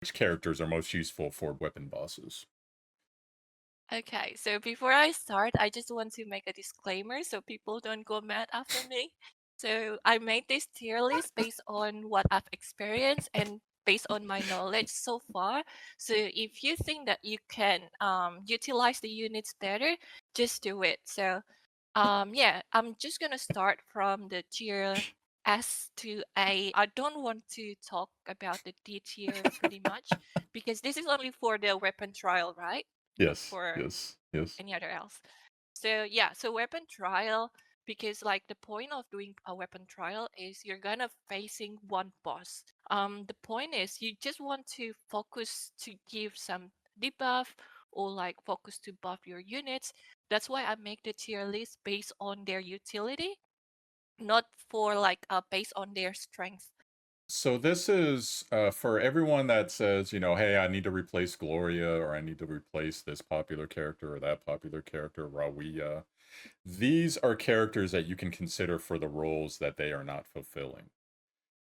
Which characters are most useful for weapon bosses? Okay, so before I start, I just want to make a disclaimer so people don't go mad after me. So I made this tier list based on what I've experienced and based on my knowledge so far. So if you think that you can utilize the units better, just do it. So yeah, I'm just gonna start from the tier S to A. I don't want to talk about the D tier pretty much because this is only for the weapon trial, right? Not Yes, for yes, yes. any other else. So yeah, so weapon trial, because like the point of doing a weapon trial is you're gonna facing one boss. The point is you just want to focus to give some debuff or like focus to buff your units. That's why I make the tier list based on their utility, not for like based on their strength. So this is for everyone that says, hey, I need to replace Gloria, or I need to replace this popular character or that popular character, Rawiyah. These are characters that you can consider for the roles that they are not fulfilling.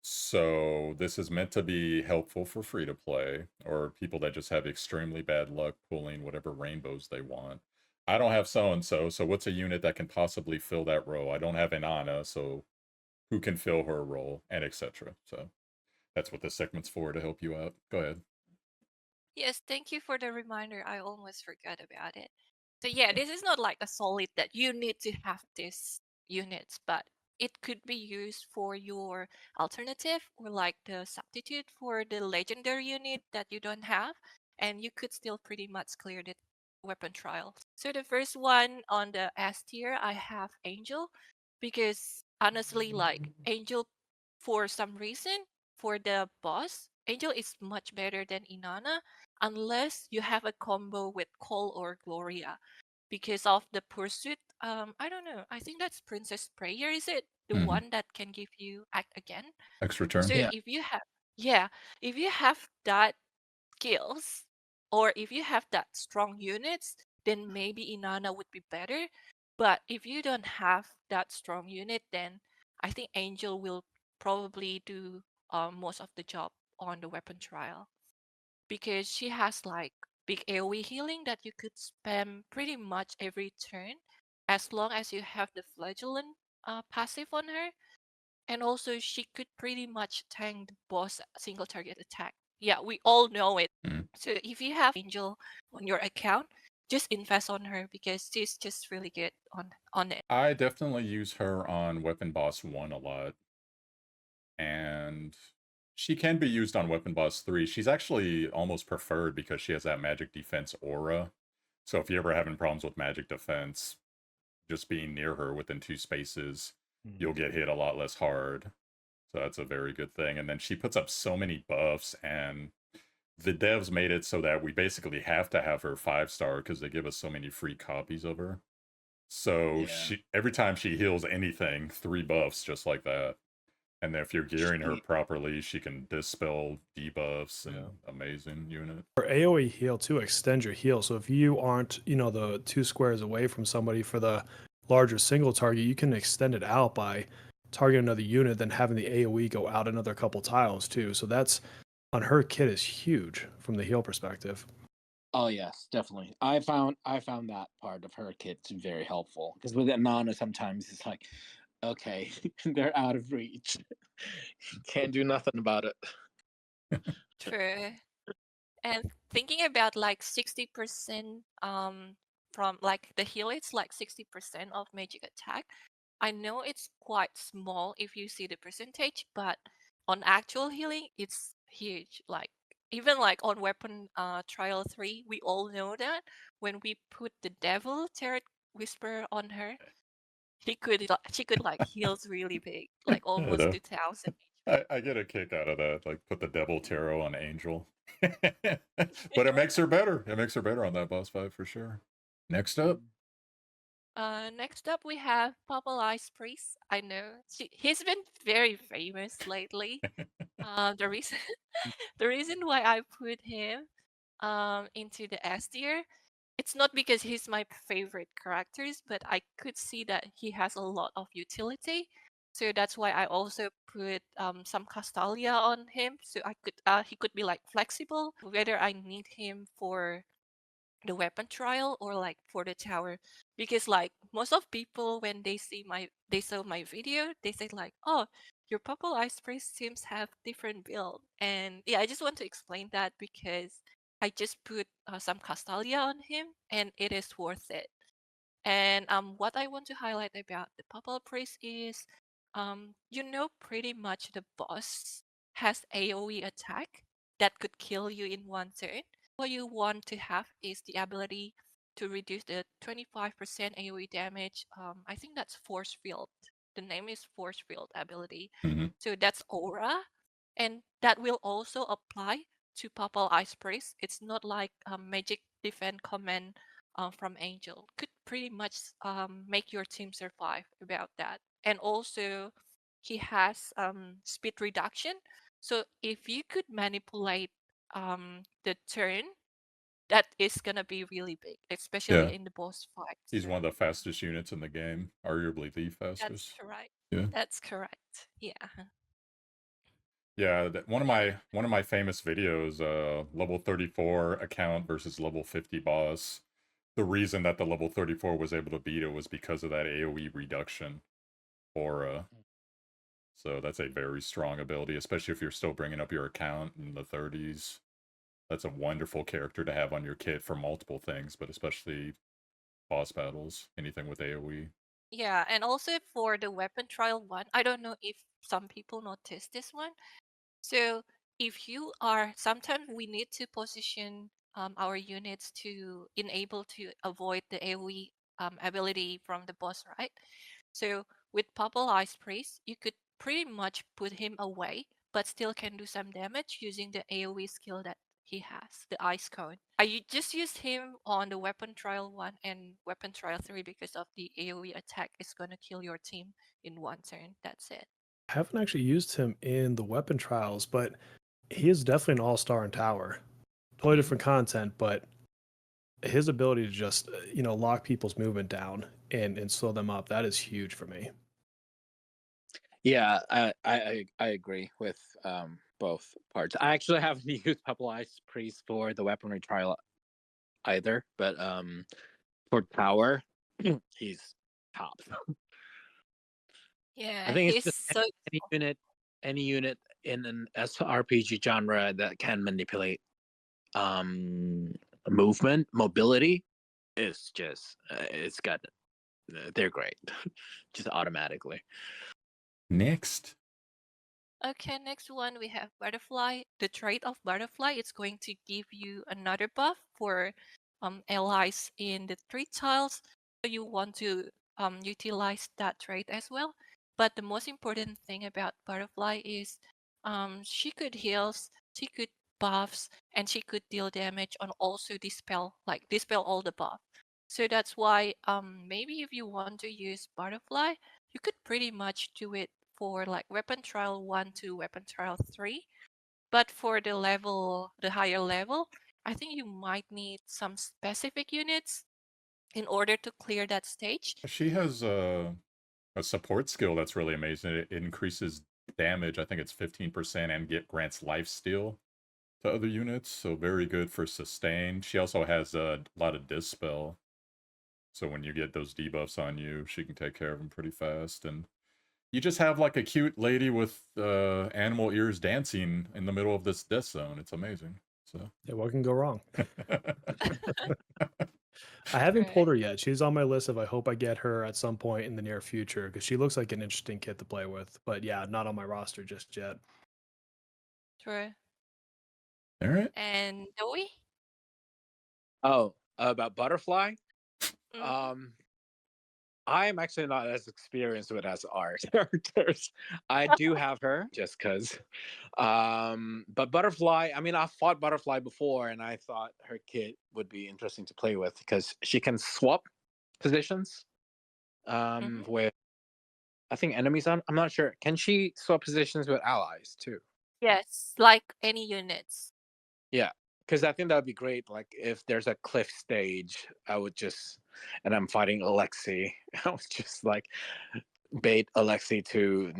So this is meant to be helpful for free to play or people that just have extremely bad luck pulling whatever rainbows they want. I don't have so and so, so what's a unit that can possibly fill that role? I don't have an Ana, so who can fill her role, and etc. So that's what this segment's for, to help you out. Go ahead. Yes, thank you for the reminder. I almost forgot about it. So yeah, this is not like a solid that you need to have these units, but it could be used for your alternative or like the substitute for the legendary unit that you don't have, and you could still pretty much clear the weapon trial. So the first one on the S tier, I have Angel, because honestly, like Angel, for some reason, for the boss, Angel is much better than Inanna unless you have a combo with Cole or Gloria. Because of the pursuit, I don't know. I think that's Princess Prayer, is it? The Mm-hmm. one that can give you act again. Extra turn. So Yeah. if you have, yeah, if you have that skills or if you have that strong units, then maybe Inanna would be better. But if you don't have that strong unit, then I think Angel will probably do most of the job on the weapon trial because she has like big AoE healing that you could spam pretty much every turn as long as you have the flagellant passive on her. And also she could pretty much tank the boss single target attack. Yeah, we all know it. Mm. So if you have Angel on your account, just invest on her because she's just really good on it. I definitely use her on Weapon Boss 1 a lot. And she can be used on Weapon Boss 3. She's actually almost preferred because she has that magic defense aura. So if you're ever having problems with magic defense, just being near her within 2 spaces, you'll get hit a lot less hard. So that's a very good thing. And then she puts up so many buffs, and the devs made it so that we basically have to have her 5-star because they give us so many free copies of her. So Yeah. every time she heals anything, 3 buffs just like that. And if you're gearing her properly, she can dispel debuffs and amazing unit. For AoE heal too, extend your heal. So if you aren't, the 2 squares away from somebody for the larger single target, you can extend it out by targeting another unit, then having the AoE go out another couple tiles too. So that's on her kit is huge from the heal perspective. Oh yes, definitely. I found that part of her kit very helpful because with Nana sometimes it's like, okay, they're out of reach. Can't do nothing about it. True. And thinking about like 60% from like the heal, it's like 60% of magic attack. I know it's quite small if you see the percentage, but on actual healing, it's huge. Like even like on weapon trial 3, we all know that when we put the devil turret whisper on her, she could like heals really big, like almost 2000. I get a kick out of that. Like put the Devil Tarot on Angel. But it makes her better. It makes her better on that boss fight for sure. Next up. Next up we have Papal Ice Priest. I know he's been very famous lately. The reason the reason why I put him into the S tier, it's not because he's my favorite characters, but I could see that he has a lot of utility. So that's why I also put some Castalia on him, so he could be like flexible whether I need him for the weapon trial or like for the tower, because like most of people when they saw my video, they say like, oh, your Papal Ice Priest seems have different build. And yeah, I just want to explain that because I just put some Castalia on him and it is worth it. And what I want to highlight about the Papal Priest is pretty much the boss has AoE attack that could kill you in one turn. What you want to have is the ability to reduce the 25% AoE damage. I think that's Force Field. The name is Force Field ability. Mhm. So that's Aura, and that will also apply to Papal Ice Priest. It's not like Magic Defend Command from Angel. Could pretty much make your team survive about that. And also, he has speed reduction. So if you could manipulate the turn, that is gonna be really big, Yeah, especially in the boss fights. he's one of the fastest units in the game, arguably the That's fastest. correct. Yeah. That's correct. Yeah. Yeah, one of my famous videos, level 34 account versus level 50 boss. The reason that the level 34 was able to beat it was because of that AoE reduction aura. So that's a very strong ability, especially if you're still bringing up your account in the 30s. That's a wonderful character to have on your kit for multiple things, but especially boss battles, anything with AoE. Yeah, and also for the weapon trial one, I don't know if some people notice this one. So if you are, sometimes we need to position our units to enable to avoid the AoE ability from the boss, right? So with Papal Ice Priest, you could pretty much put him away, but still can do some damage using the AoE skill that he has, the Ice Cone. I just used him on the Weapon Trial 1 and Weapon Trial 3 because of the AoE attack is going to kill your team in one turn. That's it. I haven't actually used him in the weapon trials, but he is definitely an all-star in tower. Totally different content, but his ability to just lock people's movement down and slow them up, that is huge for me. Yeah, I agree with both parts. I actually haven't used Papal Ice Priest for the weaponry trial either, but for tower, he's top. Yeah, I think it's he's just so any unit in an RPG genre that can manipulate mobility is just it's got they're great just automatically. Next. Okay, next one we have Butterfly. The trait of Butterfly is going to give you another buff for allies in the 3 tiles. So you want to utilize that trait as well. But the most important thing about Butterfly is she could heals, she could buffs, and she could deal damage and also dispel all the buff. So that's why maybe if you want to use Butterfly, you could pretty much do it for like weapon trial 1 to weapon trial 3. But for the higher level, I think you might need some specific units in order to clear that stage. She has a support skill that's really amazing. It increases damage, I think it's 15%, and grants lifesteal to other units, so very good for sustain. She also has a lot of dispel, so when you get those debuffs on you, she can take care of them pretty fast. And you just have like a cute lady with animal ears dancing in the middle of this death zone. It's amazing. So Yeah, what can go wrong? I haven't Right. pulled her yet. She's on my list of I hope I get her at some point in the near future because she looks like an interesting kid to play with. But yeah, not on my roster just yet. True. all right. And Joey? Oh, about Butterfly, Mhm. I'm actually not as experienced with as our characters. I do have her just because. But Butterfly, I mean, I fought Butterfly before, and I thought her kit would be interesting to play with because she can swap positions Mhm. with, I think, enemies. I'm not sure. Can she swap positions with allies too? Yes, like any units. Yeah, because I think that would be great. Like if there's a cliff stage, I would just, and I'm fighting Alexei, I would just like bait Alexi to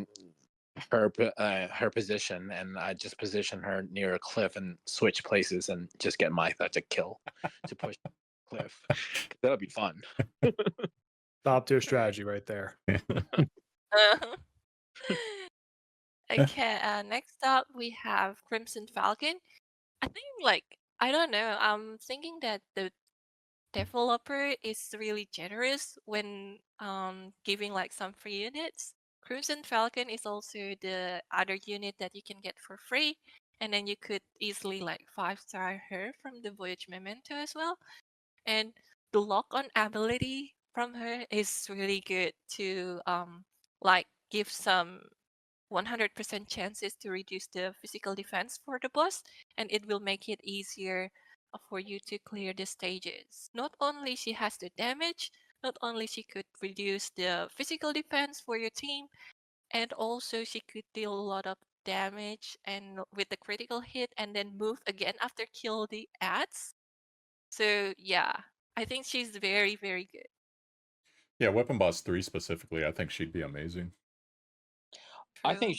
her position, and I just position her near a cliff and switch places and just get Mytha to kill to push the cliff. That'll be fun. Top tier True. strategy right there. Okay, next up we have Crimson Falcon. I think I don't know. I'm thinking that the developer is really generous when giving some free units. Crimson Falcon is also the other unit that you can get for free, and then you could easily 5-star her from the Voyage Memento as well. And the lock-on ability from her is really good to give some 100% chances to reduce the physical defense for the boss, and it will make it easier for you to clear the stages. Not only she has the damage, not only she could reduce the physical defense for your team, and also she could deal a lot of damage and with the critical hit and then move again after kill the ads. So yeah, I think she's very, very good. Yeah, Weapon Boss 3 specifically, I think she'd be amazing. I True. think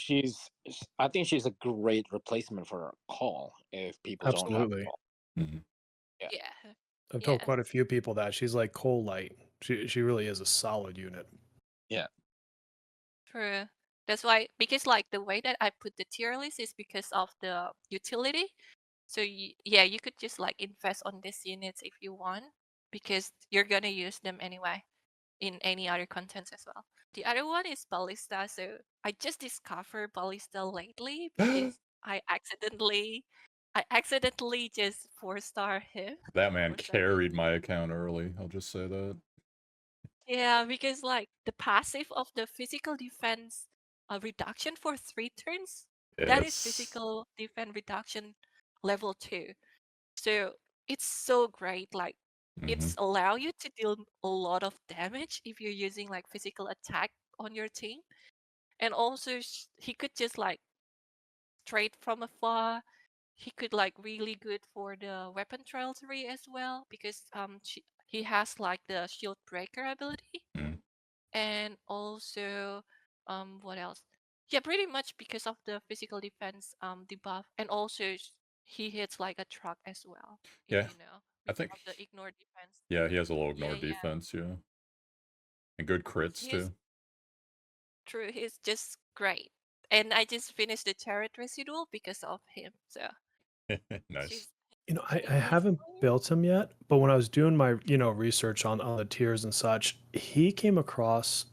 she's a great replacement for Call if people don't have Absolutely. Call. Mhm. Yeah. I've told Yes. quite a few people that she's like coal light. She really is a solid unit. Yeah. True. That's why, because the way that I put the tier list is because of the utility. So yeah, you could just invest on these units if you want, because you're gonna use them anyway in any other contents as well. The other one is Ballista. So I just discovered Ballista lately because I accidentally just 4-star him. That man 4-star him. carried my account early. I'll just say that. Yeah, because the passive of the physical defense reduction for 3 turns, that is Yes. physical defense reduction level 2. So it's so great. It's allow you to deal a lot of damage if you're using physical attack on your team, and also he could just straight from afar. He could really good for the weapon trial 3 as well, because he has the shield breaker ability. Mm. And also what else? Yeah, pretty much because of the physical defense debuff, and also he hits like a truck as well, if Yeah, you know, I because think. of the ignore defense. Yeah, he has a low Yeah, ignore yeah. defense. Yeah, and good crits He's too. true. He's just great, and I just finished the Chariot Residual because of him. So Nice. she's I he's haven't built him yet, but when I was doing my research on the tiers and such, he came across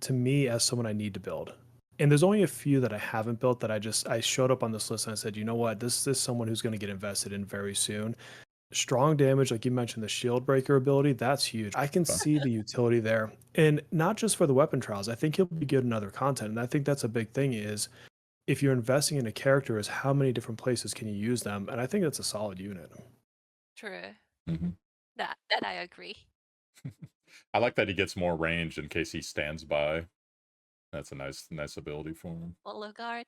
to me as someone I need to build. And there's only a few that I haven't built that I showed up on this list and I said, you know what, this is someone who's going to get invested in very soon. Strong damage, like you mentioned, the shield breaker ability, that's huge. I can Fun. see the utility there. And not just for the weapon trials. I think he'll be good in other content. And I think that's a big thing is if you're investing in a character is how many different places can you use them? And I think that's a solid unit. true. Mm-hmm. That I agree. I like that he gets more range in case he stands by. That's a nice ability for him. Follow guard.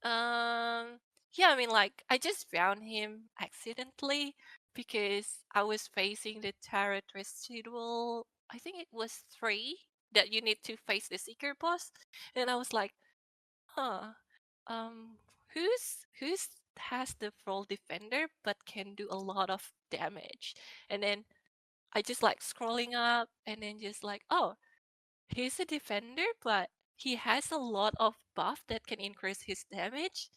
Yeah, I mean, I just found him accidentally because I was facing the Tarot Residual. I think it was 3 that you need to face the Seeker boss, and I was like, huh, who's has the Troll Defender but can do a lot of damage, and then I just scrolling up, and then just oh, he's a defender, but he has a lot of buff that can increase his damage.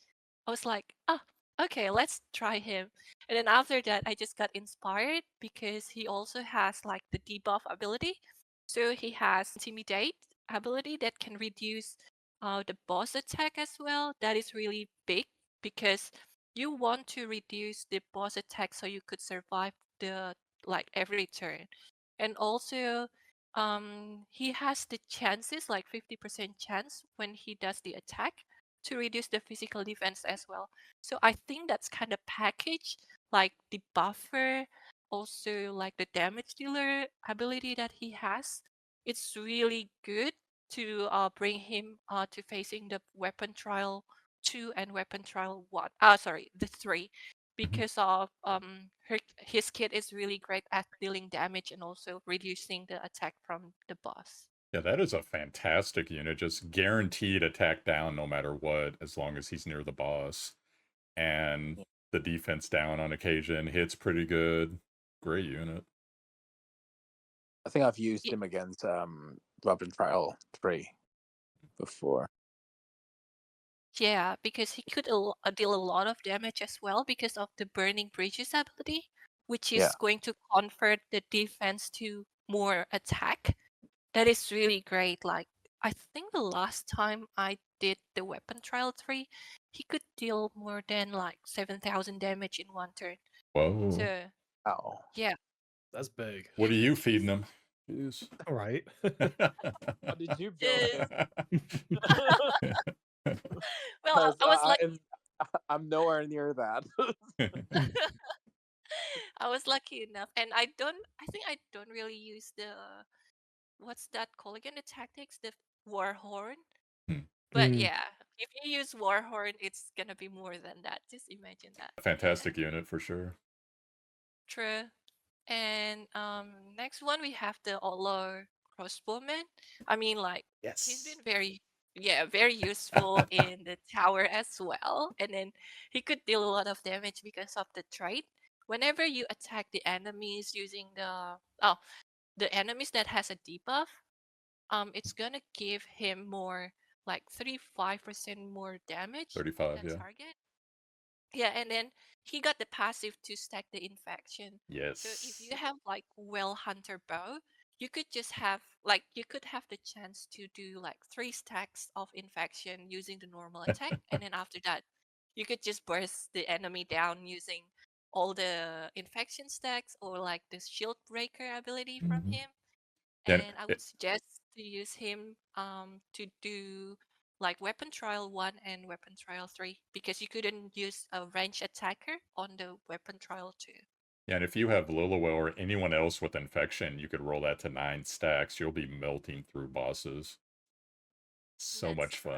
I was like, oh, okay, let's try him. And then after that, I just got inspired because he also has the debuff ability. So he has Intimidate ability that can reduce the boss attack as well. That is really big because you want to reduce the boss attack so you could survive the every turn. And also he has the chances 50% chance when he does the attack to reduce the physical defense as well. So I think that's kind of package the buffer, also the damage dealer ability that he has. It's really good to bring him to facing the weapon trial 2 and weapon trial 1. Sorry, the 3, because of his kit is really great at dealing damage and also reducing the attack from the boss. Yeah, that is a fantastic unit. Just guaranteed attack down no matter what, as long as he's near the boss. And the defense down on occasion hits pretty good. Great unit. I think I've used Ye- him against Weapon Trial 3 before. Yeah, because he could deal a lot of damage as well because of the Burning Bridges ability, which is Yeah. going to convert the defense to more attack. That is really great. Like, I think the last time I did the Weapon Trial 3, he could deal more than like 7,000 damage in one turn. Whoa. So, Oh. yeah. That's big. What are you feeding him? Jeez. All right. How did you build him? Well, I was like, I'm nowhere near that. I was lucky enough, and I think I don't really use the, what's that called again? The tactics, the war horn. But yeah, if you use war horn, it's gonna be more than that. Just imagine that. Fantastic unit for sure. True. And next one we have the Olo Crossbowman. I mean, like, he's been very useful in the tower as well. And then he could deal a lot of damage because of the trait. Whenever you attack the enemies using the enemies that has a debuff, it's gonna give him more, like 35% more damage 35, than yeah. target. Yeah, and then he got the passive to stack the infection. Yes. So if you have like Well Hunter Bow, you could just have like you could have the chance to do like 3 stacks of infection using the normal attack, and then after that, you could just burst the enemy down using all the infection stacks or like the shield breaker ability from him. Yeah, And I would suggest to use him to do like Weapon Trial 1 and Weapon Trial 3 because you couldn't use a range attacker on the Weapon Trial 2. Yeah, and if you have Lilywell or anyone else with infection, you could roll that to 9 stacks. You'll be melting through bosses. So That's much fun.